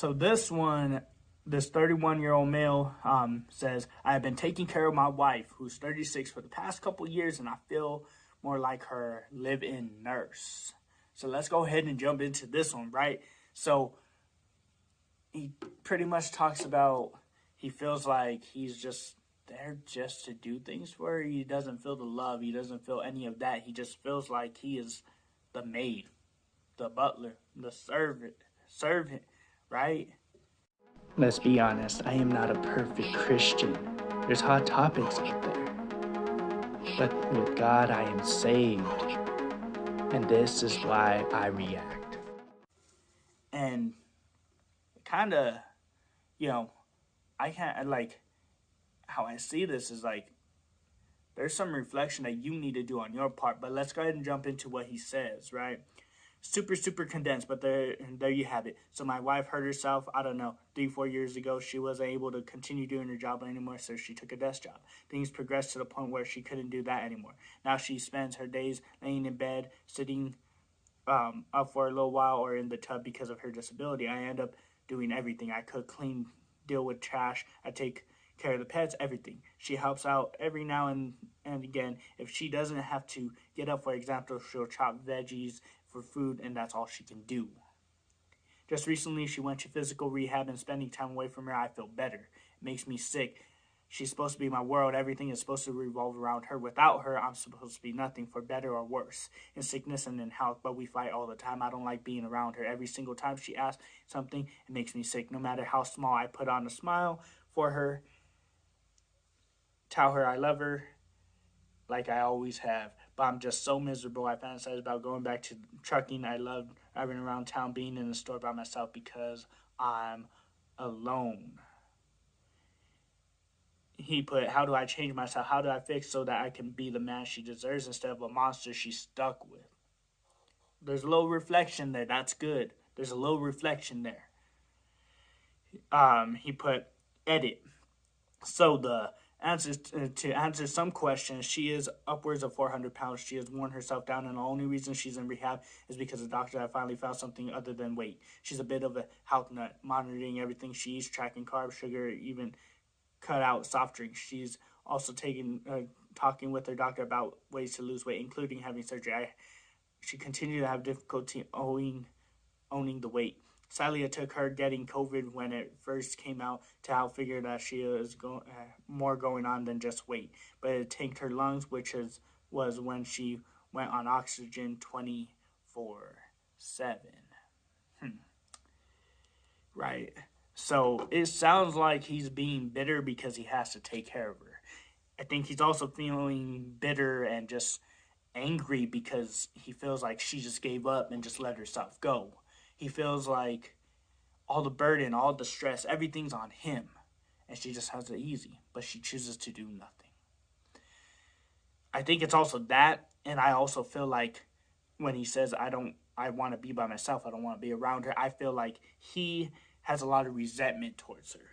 So this one, this 31-year-old male says, I have been taking care of my wife, who's 36, for the past couple years, and I feel more like her live-in nurse. So let's go ahead and jump into this one, right? So he pretty much talks about he feels like he's just there just to do things for her. He doesn't feel the love. He doesn't feel any of that. He just feels like he is the maid, the butler, the servant, right? Let's be honest, I am not a perfect Christian. There's hot topics out there. But with God, I am saved. And this is why I react. And kind of, you know, I can't, like, how I see this is like, there's some reflection that you need to do on your part. But let's go ahead and jump into what he says, right? Super condensed, but there you have it. So my wife hurt herself, I don't know, 3-4 years ago. She wasn't able to continue doing her job anymore, so she took a desk job. Things progressed to the point where she couldn't do that anymore. Now she spends her days laying in bed, sitting up for a little while, or in the tub because of her disability. I end up doing everything. I cook, clean, deal with trash. I take care of the pets, everything. She helps out every now and again. If she doesn't have to get up, for example, she'll chop veggies for food, and that's all she can do. Just recently, she went to physical rehab, and spending time away from her, I feel better. It makes me sick. She's supposed to be my world. Everything is supposed to revolve around her. Without her, I'm supposed to be nothing, for better or worse, in sickness and in health, but we fight all the time. I don't like being around her. Every single time she asks something, it makes me sick. No matter how small, I put on a smile for her, tell her I love her like I always have, but I'm just so miserable. I fantasize about going back to trucking. I love driving around town, being in the store by myself because I'm alone. He put, how do I change myself? How do I fix so that I can be the man she deserves instead of a monster she's stuck with? There's a little reflection there. That's good. There's a little reflection there. He put, edit. So the answers to answer some questions, she is upwards of 400 pounds. She has worn herself down, and the only reason she's in rehab is because the doctor had finally found something other than weight. She's a bit of a health nut, monitoring everything she eats, tracking carbs, sugar, even cut out soft drinks. She's also talking with her doctor about ways to lose weight, including having surgery. She continued to have difficulty owning the weight. Sadly, it took her getting COVID when it first came out to help figure that she was more going on than just weight. But it tanked her lungs, which was when she went on oxygen 24/7. Right. So it sounds like he's being bitter because he has to take care of her. I think he's also feeling bitter and just angry because he feels like she just gave up and just let herself go. He feels like all the burden, all the stress, everything's on him, and she just has it easy, but she chooses to do nothing. I think it's also that, and I also feel like when he says, I want to be by myself, I don't want to be around her, I feel like he has a lot of resentment towards her.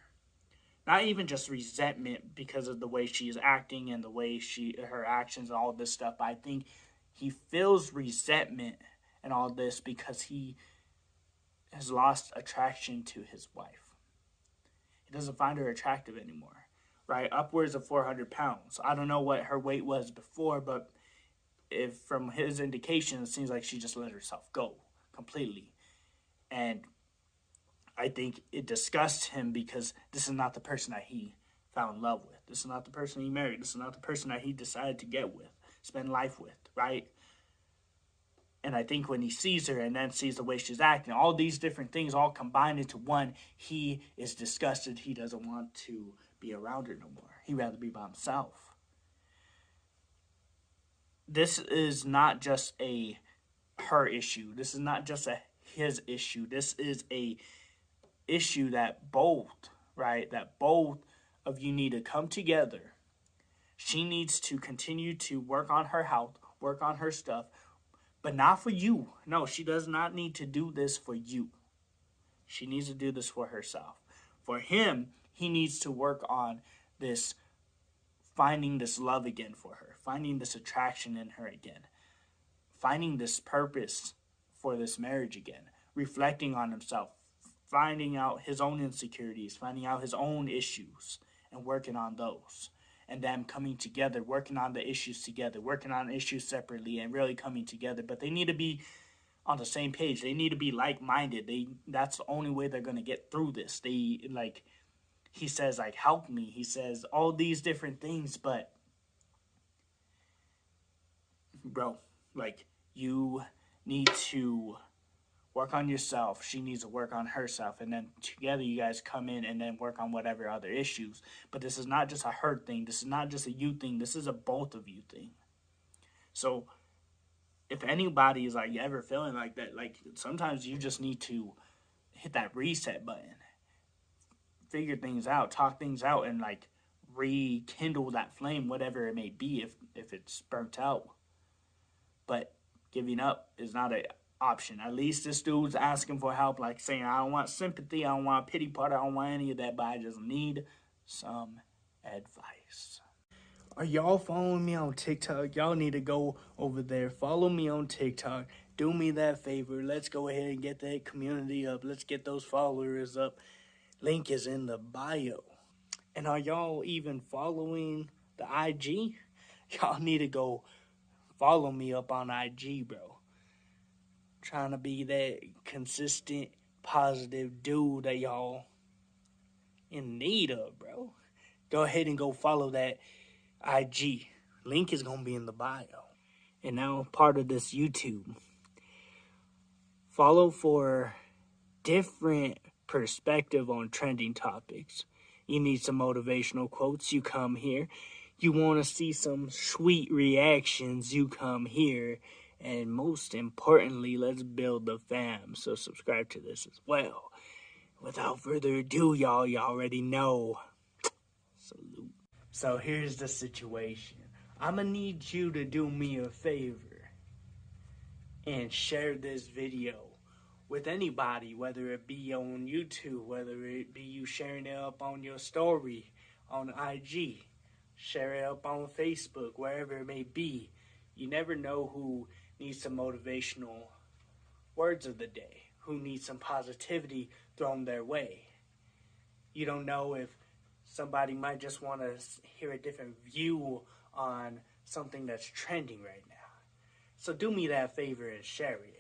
Not even just resentment because of the way she is acting and the way her actions and all this stuff, but I think he feels resentment and all this because he has lost attraction to his wife. He doesn't find her attractive anymore, right? Upwards of 400 pounds. I don't know what her weight was before, but if from his indication, it seems like she just let herself go completely. And I think it disgusts him because this is not the person that he found love with. This is not the person he married. This is not the person that he decided to get with, spend life with, right? And I think when he sees her and then sees the way she's acting, all these different things all combined into one, he is disgusted. He doesn't want to be around her no more. He'd rather be by himself. This is not just a her issue. This is not just a his issue. This is a issue that both of you need to come together. She needs to continue to work on her health, work on her stuff, but not for you. No, she does not need to do this for you. She needs to do this for herself. For him, he needs to work on this, finding this love again for her, finding this attraction in her again, finding this purpose for this marriage again, reflecting on himself, finding out his own insecurities, finding out his own issues, and working on those. And them coming together, working on the issues together, working on issues separately, and really coming together. But they need to be on the same page. They need to be like-minded. That's the only way they're gonna get through this. He says, like, help me. He says all these different things, but bro, like, you need to work on yourself. She needs to work on herself. And then together you guys come in and then work on whatever other issues. But this is not just a her thing. This is not just a you thing. This is a both of you thing. So if anybody is like ever feeling like that, like sometimes you just need to hit that reset button, figure things out, talk things out, and like rekindle that flame, whatever it may be, if it's burnt out. But giving up is not an option. At least this dude's asking for help, like saying, I don't want sympathy, I don't want pity party, I don't want any of that, but I just need some advice. Are y'all following me on TikTok? Y'all need to go over there. Follow me on TikTok. Do me that favor. Let's go ahead and get that community up. Let's get those followers up. Link is in the bio. And are y'all even following the IG? Y'all need to go follow me up on IG, bro. Trying to be that consistent, positive dude that y'all in need of, bro. Go ahead and go follow that IG. Link is going to be in the bio. And now part of this YouTube. Follow for different perspective on trending topics. You need some motivational quotes, you come here. You want to see some sweet reactions, you come here. And most importantly, let's build the fam. So subscribe to this as well. Without further ado, y'all, you already know. Salute. So here's the situation. I'm going to need you to do me a favor and share this video with anybody, whether it be on YouTube, whether it be you sharing it up on your story on IG, share it up on Facebook, wherever it may be. You never know who needs some motivational words of the day, who needs some positivity thrown their way. You don't know if somebody might just want to hear a different view on something that's trending right now. So do me that favor and share it.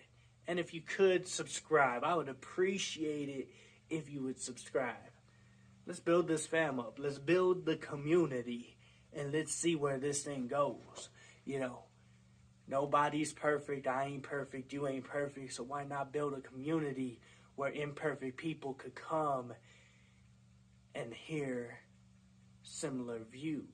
And if you could subscribe, I would appreciate it if you would subscribe. Let's build this fam up. Let's build the community. And let's see where this thing goes. You know, nobody's perfect. I ain't perfect. You ain't perfect. So why not build a community where imperfect people could come and hear similar views?